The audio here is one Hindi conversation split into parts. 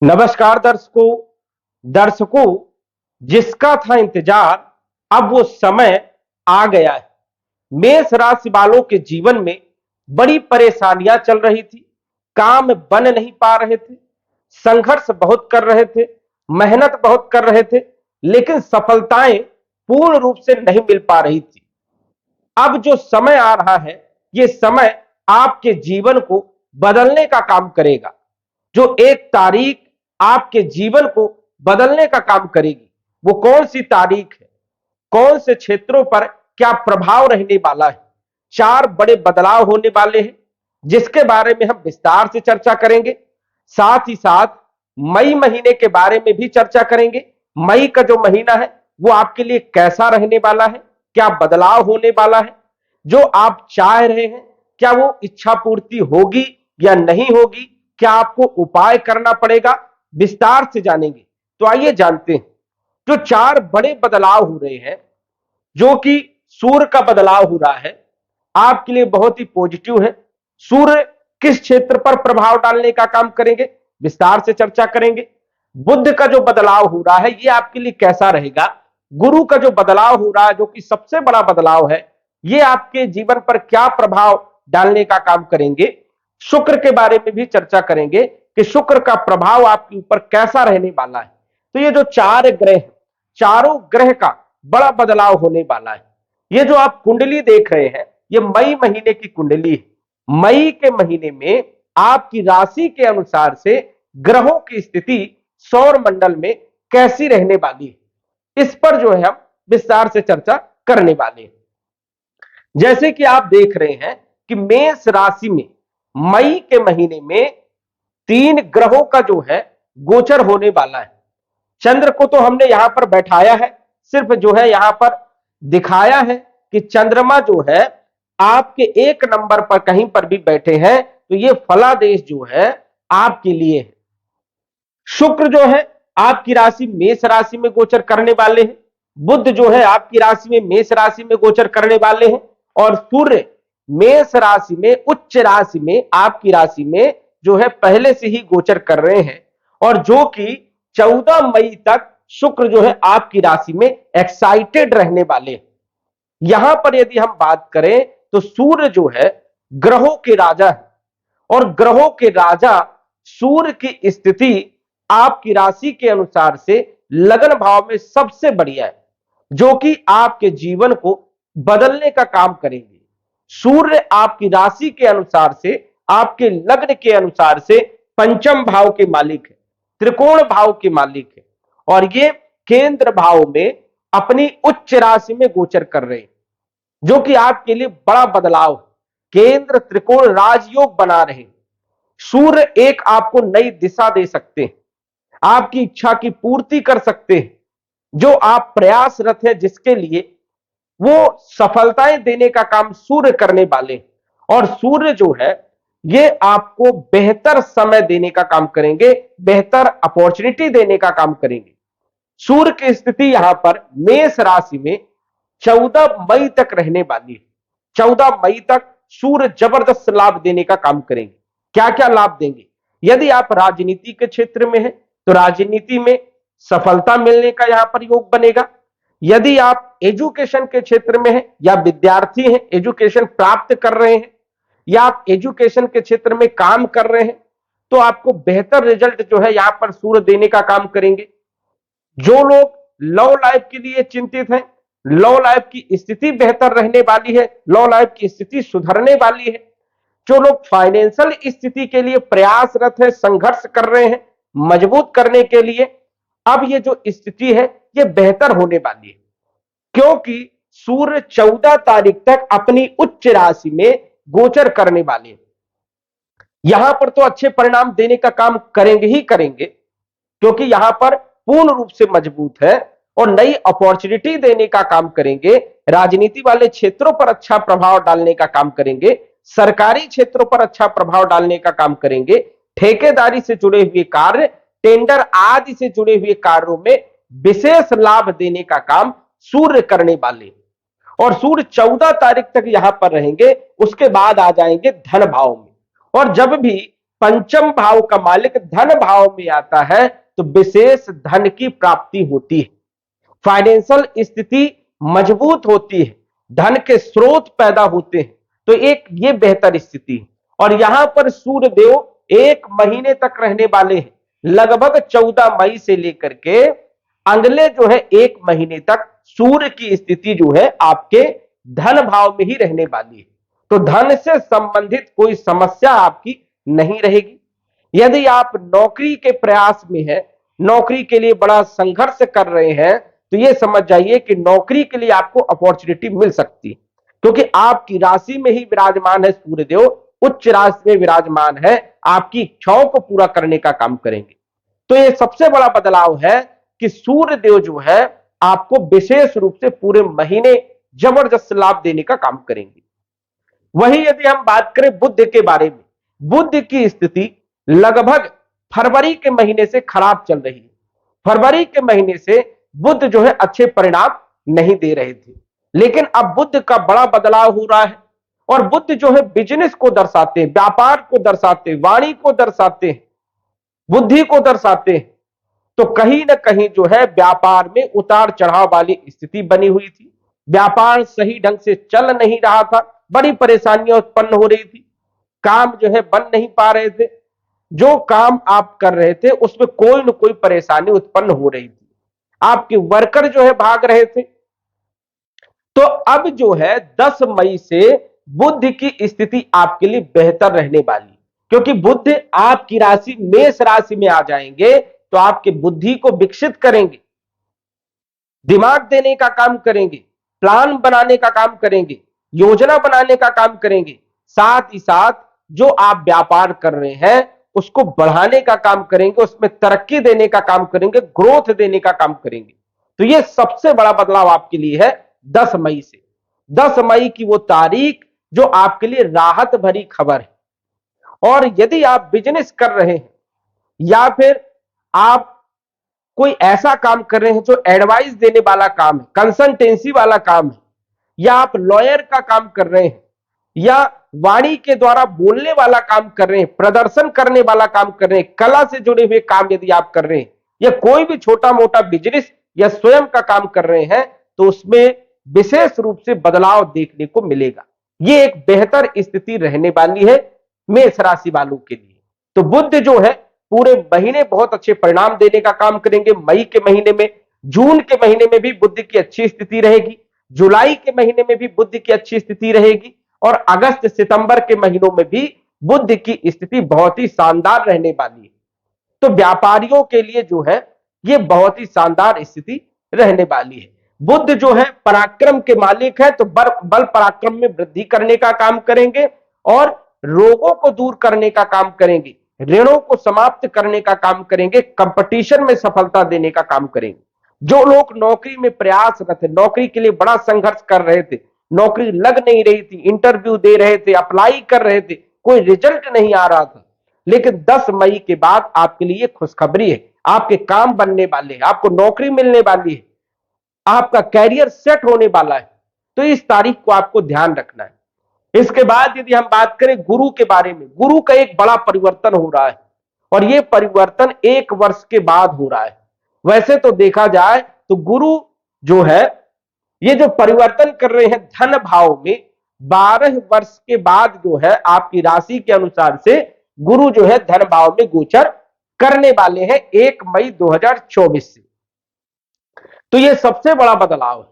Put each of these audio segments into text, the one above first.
नमस्कार दर्शकों, जिसका था इंतजार अब वो समय आ गया है। मेष राशि वालों के जीवन में बड़ी परेशानियां चल रही थी। काम बन नहीं पा रहे थे, संघर्ष बहुत कर रहे थे, मेहनत बहुत कर रहे थे, लेकिन सफलताएं पूर्ण रूप से नहीं मिल पा रही थी। अब जो समय आ रहा है, ये समय आपके जीवन को बदलने का काम करेगा। जो एक तारीख आपके जीवन को बदलने का काम करेगी, वो कौन सी तारीख है, कौन से क्षेत्रों पर क्या प्रभाव रहने वाला है। चार बड़े बदलाव होने वाले हैं, जिसके बारे में हम विस्तार से चर्चा करेंगे। साथ ही साथ मई महीने के बारे में भी चर्चा करेंगे। मई का जो महीना है वो आपके लिए कैसा रहने वाला है, क्या बदलाव होने वाला है, जो आप चाह रहे हैं क्या वो इच्छा पूर्ति होगी या नहीं होगी, क्या आपको उपाय करना पड़ेगा, विस्तार से जानेंगे। तो आइए जानते हैं जो चार बड़े बदलाव हो रहे हैं। जो कि सूर्य का बदलाव हो रहा है, आपके लिए बहुत ही पॉजिटिव है। सूर्य किस क्षेत्र पर प्रभाव डालने का काम करेंगे, विस्तार से चर्चा करेंगे। बुध का जो बदलाव हो रहा है ये आपके लिए कैसा रहेगा। गुरु का जो बदलाव हो रहा है, जो कि सबसे बड़ा बदलाव है, ये आपके जीवन पर क्या प्रभाव डालने का काम करेंगे। शुक्र के बारे में भी चर्चा करेंगे कि शुक्र का प्रभाव आपके ऊपर कैसा रहने वाला है। तो ये जो चार ग्रह, चारों ग्रह का बड़ा बदलाव होने वाला है। ये जो आप कुंडली देख रहे हैं, ये मई महीने की कुंडली है। मई के महीने में आपकी राशि के अनुसार से ग्रहों की स्थिति सौर मंडल में कैसी रहने वाली है, इस पर जो है हम विस्तार से चर्चा करने वाले हैं। जैसे कि आप देख रहे हैं कि मेष राशि में मई के महीने में तीन ग्रहों का जो है गोचर होने वाला है। चंद्र को तो हमने यहां पर बैठाया है, सिर्फ जो है यहां पर दिखाया है कि चंद्रमा जो है आपके एक नंबर पर कहीं पर भी बैठे हैं, तो ये फलादेश जो है आपके लिए है। शुक्र जो है आपकी राशि मेष राशि में गोचर करने वाले हैं। बुध जो है आपकी राशि में मेष राशि में गोचर करने वाले हैं। और सूर्य मेष राशि में, उच्च राशि में, आपकी राशि में जो है पहले से ही गोचर कर रहे हैं। और जो कि 14 मई तक शुक्र जो है आपकी राशि में एक्साइटेड रहने वाले हैं। यहां पर यदि हम बात करें तो सूर्य जो है ग्रहों के राजा है, और ग्रहों के राजा सूर्य की स्थिति आपकी राशि के अनुसार से लगन भाव में सबसे बढ़िया है, जो कि आपके जीवन को बदलने का काम करेंगे। सूर्य आपकी राशि के अनुसार से, आपके लग्न के अनुसार से पंचम भाव के मालिक है, त्रिकोण भाव के मालिक है, और ये केंद्र भाव में अपनी उच्च राशि में गोचर कर रहे हैं, जो कि आपके लिए बड़ा बदलाव है। केंद्र त्रिकोण राजयोग बना रहे। सूर्य एक आपको नई दिशा दे सकते हैं, आपकी इच्छा की पूर्ति कर सकते हैं। जो आप प्रयासरत है जिसके लिए, वो सफलताएं देने का काम सूर्य करने वाले। और सूर्य जो है ये आपको बेहतर समय देने का काम करेंगे, बेहतर अपॉर्चुनिटी देने का काम करेंगे। सूर्य की स्थिति यहां पर मेष राशि में 14 मई तक रहने वाली है। 14 मई तक सूर्य जबरदस्त लाभ देने का काम करेंगे। क्या क्या लाभ देंगे? यदि आप राजनीति के क्षेत्र में हैं तो राजनीति में सफलता मिलने का यहां पर योग बनेगा। यदि आप एजुकेशन के क्षेत्र में हैं या विद्यार्थी हैं, एजुकेशन प्राप्त कर रहे हैं, या आप एजुकेशन के क्षेत्र में काम कर रहे हैं, तो आपको बेहतर रिजल्ट जो है यहां पर सूर्य देने का काम करेंगे। जो लोग लव लाइफ के लिए चिंतित हैं, लव लाइफ की स्थिति बेहतर रहने वाली है, लव लाइफ की स्थिति सुधरने वाली है। जो लोग फाइनेंशियल स्थिति के लिए प्रयासरत है, संघर्ष कर रहे हैं मजबूत करने के लिए, अब ये जो स्थिति है ये बेहतर होने वाली है, क्योंकि सूर्य 14 तारीख तक अपनी उच्च राशि में गोचर करने वाले हैं। यहां पर तो अच्छे परिणाम देने का काम करेंगे ही करेंगे, क्योंकि यहां पर पूर्ण रूप से मजबूत है, और नई अपॉर्चुनिटी देने का काम करेंगे। राजनीति वाले क्षेत्रों पर अच्छा प्रभाव डालने का काम करेंगे, सरकारी क्षेत्रों पर अच्छा प्रभाव डालने का काम करेंगे, ठेकेदारी से जुड़े हुए कार्य, टेंडर आदि से जुड़े हुए कार्यों में विशेष लाभ देने का काम सूर्य करने वाले। और सूर्य 14 तारीख तक यहां पर रहेंगे, उसके बाद आ जाएंगे धन भाव में। और जब भी पंचम भाव का मालिक धन भाव में आता है तो विशेष धन की प्राप्ति होती है, फाइनेंशियल स्थिति मजबूत होती है, धन के स्रोत पैदा होते हैं। तो एक ये बेहतर स्थिति है। और यहां पर सूर्य देव 1 महीने तक रहने वाले हैं, लगभग 14 मई से लेकर के अगले जो है 1 महीने तक सूर्य की स्थिति जो है आपके धन भाव में ही रहने वाली है। तो धन से संबंधित कोई समस्या आपकी नहीं रहेगी। यदि आप नौकरी के प्रयास में है, नौकरी के लिए बड़ा संघर्ष कर रहे हैं, तो यह समझ जाइए कि नौकरी के लिए आपको अपॉर्चुनिटी मिल सकती है, क्योंकि आपकी राशि में ही विराजमान है सूर्यदेव, उच्च राशि में विराजमान है, आपकी इच्छाओं को पूरा करने का काम करेंगे। तो यह सबसे बड़ा बदलाव है कि सूर्यदेव जो है आपको विशेष रूप से पूरे महीने जबरदस्त लाभ देने का काम करेंगे। वही यदि हम बात करें बुध के बारे में, बुध की स्थिति लगभग फरवरी के महीने से खराब चल रही है। फरवरी के महीने से बुध जो है अच्छे परिणाम नहीं दे रहे थे, लेकिन अब बुध का बड़ा बदलाव हो रहा है। और बुध जो है बिजनेस को दर्शाते हैं, व्यापार को दर्शाते हैं, वाणी को दर्शाते हैं, बुद्धि को दर्शाते हैं। तो कहीं ना कहीं जो है व्यापार में उतार चढ़ाव वाली स्थिति बनी हुई थी, व्यापार सही ढंग से चल नहीं रहा था, बड़ी परेशानियां उत्पन्न हो रही थी, काम जो है बन नहीं पा रहे थे, जो काम आप कर रहे थे उसमें कोई न कोई परेशानी उत्पन्न हो रही थी, आपके वर्कर जो है भाग रहे थे। तो अब जो है 10 मई से बुध की स्थिति आपके लिए बेहतर रहने वाली, क्योंकि बुध आपकी राशि मेष राशि में आ जाएंगे तो आपके बुद्धि को विकसित करेंगे, दिमाग देने का काम करेंगे, प्लान बनाने का काम करेंगे, योजना बनाने का काम करेंगे, साथ ही साथ जो आप व्यापार कर रहे हैं उसको बढ़ाने का काम करेंगे, उसमें तरक्की देने का काम करेंगे, ग्रोथ देने का काम करेंगे। तो यह सबसे बड़ा बदलाव आपके लिए है 10 मई से। 10 मई की वो तारीख जो आपके लिए राहत भरी खबर है। और यदि आप बिजनेस कर रहे हैं या फिर आप कोई ऐसा काम कर रहे हैं जो एडवाइस देने वाला काम है, कंसल्टेंसी वाला काम है, या आप लॉयर का काम कर रहे हैं, या वाणी के द्वारा बोलने वाला काम कर रहे हैं, प्रदर्शन करने वाला काम कर रहे हैं, कला से जुड़े हुए काम यदि आप कर रहे हैं, या कोई भी छोटा मोटा बिजनेस या स्वयं का काम कर रहे हैं, तो उसमें विशेष रूप से बदलाव देखने को मिलेगा। यह एक बेहतर स्थिति रहने वाली है मेष राशि वालों के लिए। तो बुध जो है पूरे महीने बहुत अच्छे परिणाम देने का काम करेंगे। मई के महीने में, जून के महीने में भी बुध की अच्छी स्थिति रहेगी, जुलाई के महीने में भी बुध की अच्छी स्थिति रहेगी, और अगस्त सितंबर के महीनों में भी बुध की स्थिति बहुत ही शानदार रहने वाली है। तो व्यापारियों के लिए जो है यह बहुत ही शानदार स्थिति रहने वाली है। बुध जो है पराक्रम के मालिक है, तो बल पराक्रम में वृद्धि करने का काम करेंगे और रोगों को दूर करने का काम करेंगे, ऋणों को समाप्त करने का काम करेंगे, कंपटीशन में सफलता देने का काम करेंगे। जो लोग नौकरी में प्रयासरत थे, नौकरी के लिए बड़ा संघर्ष कर रहे थे, नौकरी लग नहीं रही थी, इंटरव्यू दे रहे थे, अप्लाई कर रहे थे, कोई रिजल्ट नहीं आ रहा था, लेकिन 10 मई के बाद आपके लिए खुशखबरी है, आपके काम बनने वाले हैं, आपको नौकरी मिलने वाली है, आपका कैरियर सेट होने वाला है। तो इस तारीख को आपको ध्यान रखना है। इसके बाद यदि हम बात करें गुरु के बारे में, गुरु का एक बड़ा परिवर्तन हो रहा है, और यह परिवर्तन 1 वर्ष के बाद हो रहा है। वैसे तो देखा जाए तो गुरु जो है ये जो परिवर्तन कर रहे हैं धन भाव में, 12 वर्ष के बाद जो है आपकी राशि के अनुसार से गुरु जो है धन भाव में गोचर करने वाले हैं 1 मई 2024 से। तो यह सबसे बड़ा बदलाव है,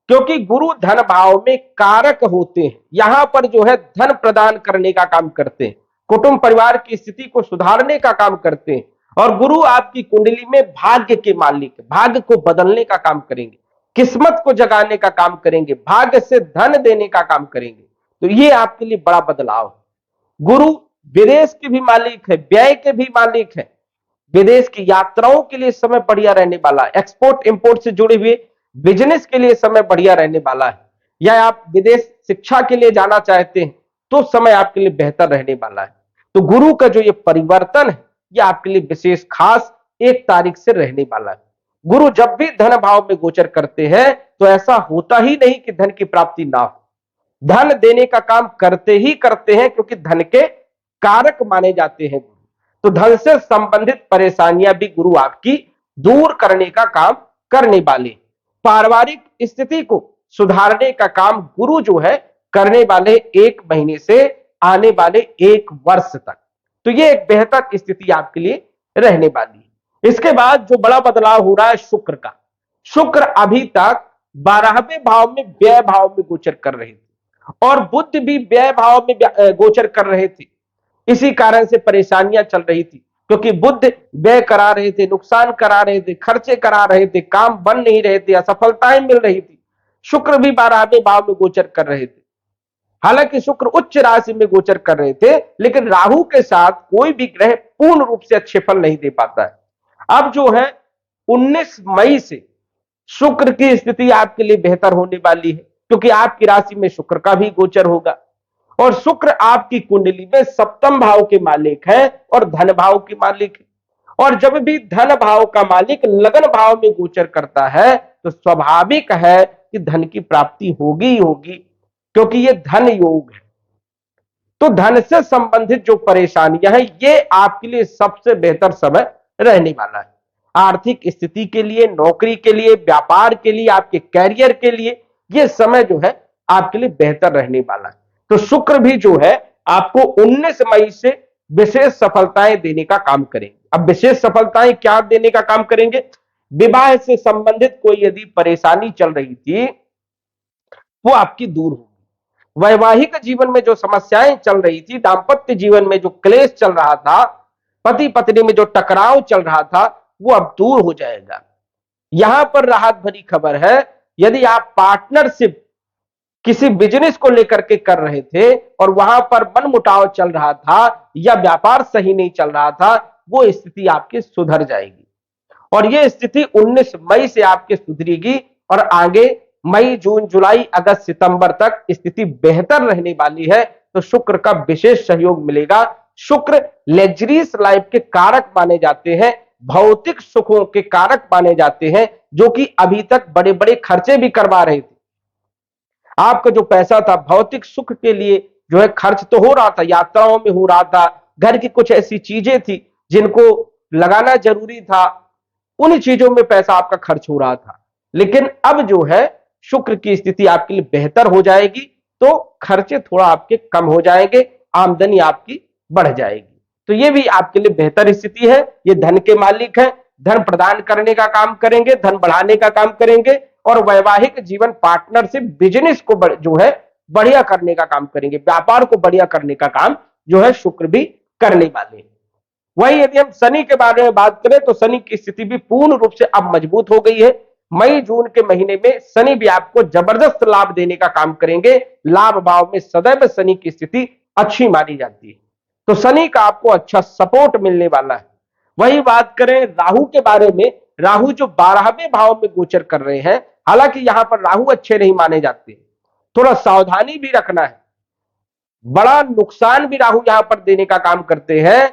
क्योंकि गुरु धन भाव में कारक होते हैं, यहां पर जो है धन प्रदान करने का काम करते हैं, कुटुंब परिवार की स्थिति को सुधारने का काम करते हैं, और गुरु आपकी कुंडली में भाग्य के मालिक, भाग्य को बदलने का काम करेंगे, किस्मत को जगाने का काम करेंगे, भाग्य से धन देने का काम करेंगे। तो ये आपके लिए बड़ा बदलाव है। गुरु विदेश के भी मालिक है, व्यय के भी मालिक है, विदेश की यात्राओं के लिए समय बढ़िया रहने वाला है, एक्सपोर्ट इंपोर्ट से जुड़े हुए बिजनेस के लिए समय बढ़िया रहने वाला है, या आप विदेश शिक्षा के लिए जाना चाहते हैं तो समय आपके लिए बेहतर रहने वाला है। तो गुरु का जो ये परिवर्तन है ये आपके लिए विशेष खास 1 तारीख से रहने वाला है। गुरु जब भी धन भाव में गोचर करते हैं तो ऐसा होता ही नहीं कि धन की प्राप्ति ना हो, धन देने का काम करते ही करते हैं, क्योंकि धन के कारक माने जाते हैं गुरु। तो धन से संबंधित परेशानियां भी गुरु आपकी दूर करने का काम करने वाले। पारिवारिक स्थिति को सुधारने का काम गुरु जो है करने वाले 1 महीने से आने वाले 1 वर्ष तक। तो ये एक बेहतर स्थिति आपके लिए रहने वाली है। इसके बाद जो बड़ा बदलाव हो रहा है शुक्र का। शुक्र अभी तक 12वें भाव में व्यय भाव में गोचर कर रहे थे और बुध भी व्यय भाव में गोचर कर रहे थे। इसी कारण से परेशानियां चल रही थी, क्योंकि बुध व्यय करा रहे थे, नुकसान करा रहे थे, खर्चे करा रहे थे, काम बन नहीं रहे थे, असफलताएं मिल रही थी। शुक्र भी 12वें भाव में गोचर कर रहे थे। हालांकि शुक्र उच्च राशि में गोचर कर रहे थे, लेकिन राहु के साथ कोई भी ग्रह पूर्ण रूप से अच्छे फल नहीं दे पाता है। अब जो है 19 मई से शुक्र की स्थिति आपके लिए बेहतर होने वाली है, क्योंकि आपकी राशि में शुक्र का भी गोचर होगा और शुक्र आपकी कुंडली में 7वें भाव के मालिक है और धन भाव के मालिक है। और जब भी धन भाव का मालिक लगन भाव में गोचर करता है तो स्वाभाविक है कि धन की प्राप्ति होगी ही होगी, क्योंकि ये धन योग है। तो धन से संबंधित जो परेशानियां हैं ये आपके लिए सबसे बेहतर समय रहने वाला है। आर्थिक स्थिति के लिए, नौकरी के लिए, व्यापार के लिए, आपके कैरियर के लिए ये समय जो है आपके लिए बेहतर रहने वाला है। तो शुक्र भी जो है आपको 19 मई से विशेष सफलताएं देने का काम करेंगे। अब विशेष सफलताएं क्या देने का काम करेंगे? विवाह से संबंधित कोई यदि परेशानी चल रही थी वो आपकी दूर होगी। वैवाहिक जीवन में जो समस्याएं चल रही थी, दाम्पत्य जीवन में जो क्लेश चल रहा था, पति पत्नी में जो टकराव चल रहा था, वो अब दूर हो जाएगा। यहां पर राहत भरी खबर है, यदि आप पार्टनरशिप किसी बिजनेस को लेकर के कर रहे थे और वहां पर मनमुटाव चल रहा था या व्यापार सही नहीं चल रहा था, वो स्थिति आपकी सुधर जाएगी और ये स्थिति 19 मई से आपके सुधरेगी और आगे मई, जून, जुलाई, अगस्त, सितंबर तक स्थिति बेहतर रहने वाली है। तो शुक्र का विशेष सहयोग मिलेगा। शुक्र लग्जरीज लाइफ के कारक माने जाते हैं, भौतिक सुखों के कारक माने जाते हैं, जो कि अभी तक बड़े बड़े खर्चे भी करवा रहे थे। आपका जो पैसा था भौतिक सुख के लिए जो है खर्च तो हो रहा था, यात्राओं में हो रहा था, घर की कुछ ऐसी चीजें थी जिनको लगाना जरूरी था, उन चीजों में पैसा आपका खर्च हो रहा था। लेकिन अब जो है शुक्र की स्थिति आपके लिए बेहतर हो जाएगी, तो खर्चे थोड़ा आपके कम हो जाएंगे, आमदनी आपकी बढ़ जाएगी। तो ये भी आपके लिए बेहतर स्थिति है। ये धन के मालिक है, धन प्रदान करने का काम करेंगे, धन बढ़ाने का काम करेंगे और वैवाहिक जीवन, पार्टनरशिप, बिजनेस को जो है बढ़िया करने का काम करेंगे, व्यापार को बढ़िया करने का काम जो है शुक्र भी करने वाले हैं। वही यदि हम शनि के बारे में बात करें तो शनि की स्थिति भी पूर्ण रूप से अब मजबूत हो गई है। मई, जून के महीने में शनि भी आपको जबरदस्त लाभ देने का काम करेंगे। लाभ भाव में सदैव शनि की स्थिति अच्छी मानी जाती है, तो शनि का आपको अच्छा सपोर्ट मिलने वाला है। वही बात करें राहु के बारे में, राहु जो 12वें भाव में गोचर कर रहे हैं, हालांकि यहां पर राहु अच्छे नहीं माने जाते, थोड़ा सावधानी भी रखना है। बड़ा नुकसान भी राहु यहां पर देने का काम करते हैं,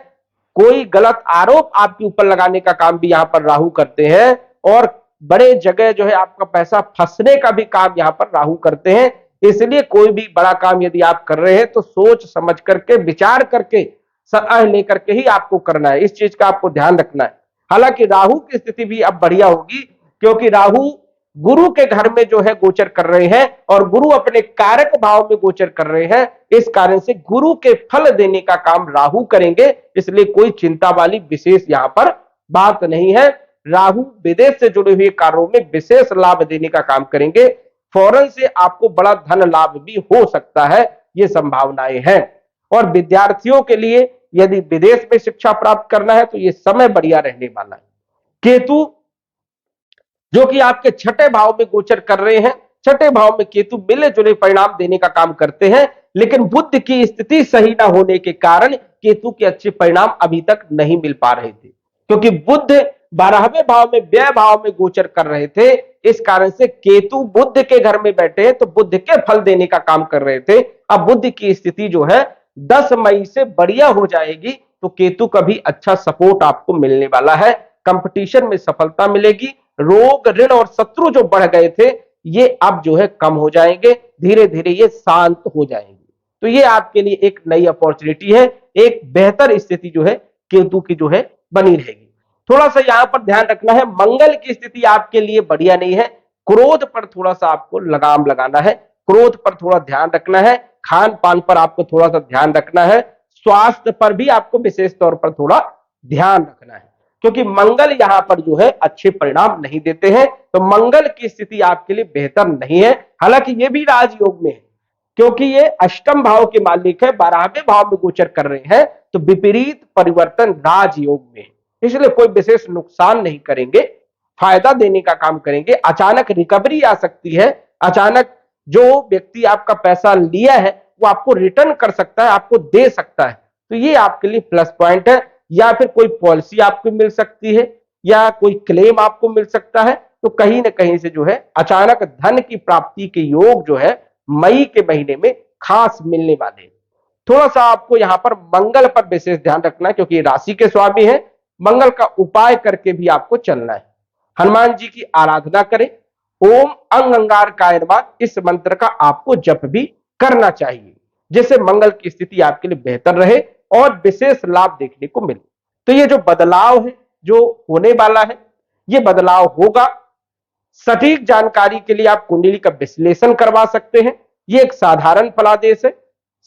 कोई गलत आरोप आपके ऊपर लगाने का काम भी यहां पर राहु करते हैं और बड़े जगह जो है आपका पैसा फंसने का भी काम यहां पर राहु करते हैं। इसलिए कोई भी बड़ा काम यदि आप कर रहे हैं तो सोच समझ करके, विचार करके, सलाह लेकर के ही आपको करना है। इस चीज का आपको ध्यान रखना है। हालांकि राहु की स्थिति भी अब बढ़िया होगी, क्योंकि राहु गुरु के घर में जो है गोचर कर रहे हैं और गुरु अपने कारक भाव में गोचर कर रहे हैं। इस कारण से गुरु के फल देने का काम राहु करेंगे, इसलिए कोई चिंता वाली विशेष यहां पर बात नहीं है। राहु विदेश से जुड़े हुए कार्यों में विशेष लाभ देने का काम करेंगे। फौरन से आपको बड़ा धन लाभ भी हो सकता है, ये संभावनाएं हैं। और विद्यार्थियों के लिए यदि विदेश में शिक्षा प्राप्त करना है तो ये समय बढ़िया रहने वाला है। केतु जो कि आपके 6ठे भाव में गोचर कर रहे हैं, 6ठे भाव में केतु मिले जुले परिणाम देने का काम करते हैं, लेकिन बुध की स्थिति सही ना होने के कारण केतु के अच्छे परिणाम अभी तक नहीं मिल पा रहे थे, क्योंकि बुध 12वें भाव में व्यय भाव में गोचर कर रहे थे। इस कारण से केतु बुध के घर में बैठे तो बुध के फल देने का काम कर रहे थे। अब बुध की स्थिति जो है 10 मई से बढ़िया हो जाएगी, तो केतु का भी अच्छा सपोर्ट आपको मिलने वाला है। कंपटीशन में सफलता मिलेगी। रोग, ऋण और शत्रु जो बढ़ गए थे ये अब जो है कम हो जाएंगे, धीरे धीरे ये शांत हो जाएंगे। तो ये आपके लिए एक नई अपॉर्चुनिटी है, एक बेहतर स्थिति जो है केतु की जो है बनी रहेगी। थोड़ा सा यहां पर ध्यान रखना है, मंगल की स्थिति आपके लिए बढ़िया नहीं है, क्रोध पर थोड़ा सा आपको लगाम लगाना है, क्रोध पर थोड़ा ध्यान रखना है, खान पान पर आपको थोड़ा सा ध्यान रखना है, स्वास्थ्य पर भी आपको विशेष तौर पर थोड़ा ध्यान रखना है, क्योंकि मंगल यहां पर जो है अच्छे परिणाम नहीं देते हैं। तो मंगल की स्थिति आपके लिए बेहतर नहीं है, हालांकि ये भी राजयोग में है, क्योंकि ये अष्टम भाव के मालिक है, 12वें भाव में गोचर कर रहे हैं, तो विपरीत परिवर्तन राजयोग में है, इसलिए कोई विशेष नुकसान नहीं करेंगे, फायदा देने का काम करेंगे। अचानक रिकवरी आ सकती है, अचानक जो व्यक्ति आपका पैसा लिया है वो आपको रिटर्न कर सकता है, आपको दे सकता है, तो ये आपके लिए प्लस पॉइंट है। या फिर कोई पॉलिसी आपको मिल सकती है, या कोई क्लेम आपको मिल सकता है, तो कहीं ना कहीं से जो है अचानक धन की प्राप्ति के योग जो है मई के महीने में खास मिलने वाले। थोड़ा सा आपको यहां पर मंगल पर विशेष ध्यान रखना है, क्योंकि राशि के स्वामी है, मंगल का उपाय करके भी आपको चलना है। हनुमान जी की आराधना करें, ओम अंग अंगार कायरवा, इस मंत्र का आपको जप भी करना चाहिए, जिससे मंगल की स्थिति आपके लिए बेहतर रहे और विशेष लाभ देखने को मिले। तो ये जो बदलाव है जो होने वाला है, ये बदलाव होगा। सटीक जानकारी के लिए आप कुंडली का विश्लेषण करवा सकते हैं, ये एक साधारण फलादेश है।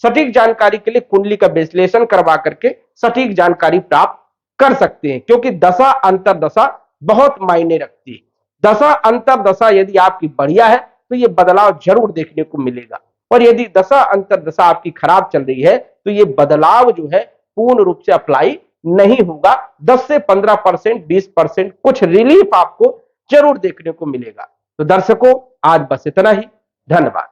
सटीक जानकारी के लिए कुंडली का विश्लेषण करवा करके सटीक जानकारी प्राप्त कर सकते हैं, क्योंकि दशा अंतर दशा बहुत मायने रखती है। दशा अंतर दशा यदि आपकी बढ़िया है तो ये बदलाव जरूर देखने को मिलेगा, और यदि दशा अंतर दशा आपकी खराब चल रही है तो ये बदलाव जो है पूर्ण रूप से अप्लाई नहीं होगा। 10 से 15%, 20% कुछ रिलीफ आपको जरूर देखने को मिलेगा। तो दर्शकों, आज बस इतना ही। धन्यवाद।